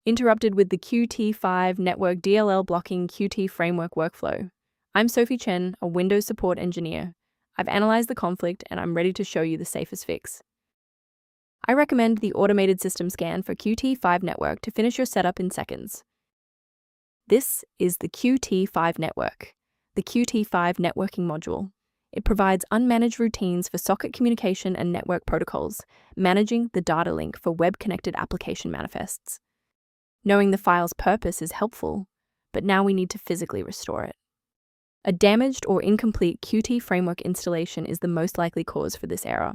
Interrupted with the qt5network DLL blocking Qt framework workflow. I'm Sophie Chen, a Windows support engineer. I've analyzed the conflict and I'm ready to show you the safest fix. I recommend the automated system scan for qt5network to finish your setup in seconds. This is the qt5network, the qt5 networking module. It provides unmanaged routines for socket communication and network protocols, managing the data link for web-connected application manifests. Knowing the file's purpose is helpful, but now we need to physically restore it. A damaged or incomplete Qt framework installation is the most likely cause for this error.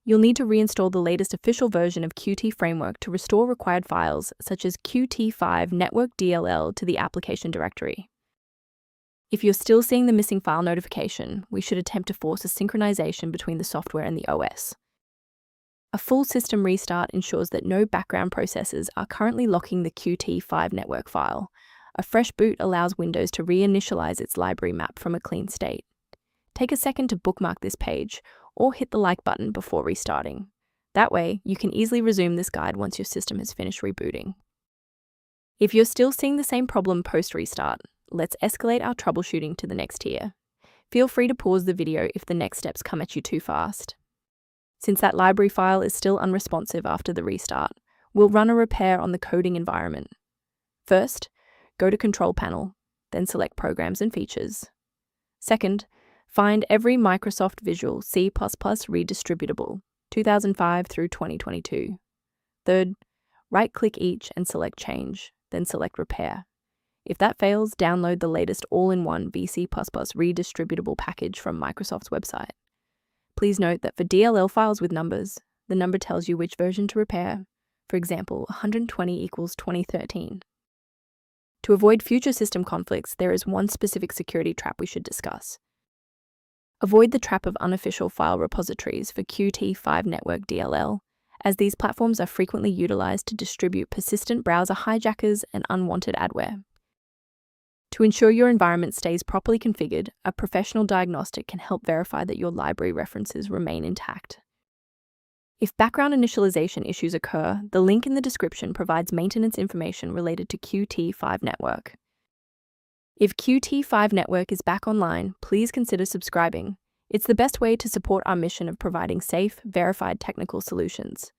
You'll need to reinstall the latest official version of Qt framework to restore required files, such as qt5network DLL, to the application directory. If you're still seeing the missing file notification, we should attempt to force a synchronization between the software and the OS. A full system restart ensures that no background processes are currently locking the qt5network file. A fresh boot allows Windows to reinitialize its library map from a clean state. Take a second to bookmark this page, or hit the like button before restarting. That way, you can easily resume this guide once your system has finished rebooting. If you're still seeing the same problem post-restart, let's escalate our troubleshooting to the next tier. Feel free to pause the video if the next steps come at you too fast. Since that library file is still unresponsive after the restart, we'll run a repair on the coding environment. First, go to Control Panel, then select Programs and Features. Second, find every Microsoft Visual C++ redistributable, 2005 through 2022. Third, right-click each and select Change, then select Repair. If that fails, download the latest all-in-one VC++ redistributable package from Microsoft's website. Please note that for DLL files with numbers, the number tells you which version to repair. For example, 120 equals 2013. To avoid future system conflicts, there is one specific security trap we should discuss. Avoid the trap of unofficial file repositories for qt5network DLL, as these platforms are frequently utilized to distribute persistent browser hijackers and unwanted adware. To ensure your environment stays properly configured, a professional diagnostic can help verify that your library references remain intact. If background initialization issues occur, the link in the description provides maintenance information related to qt5network. If qt5network is back online, please consider subscribing. It's the best way to support our mission of providing safe, verified technical solutions.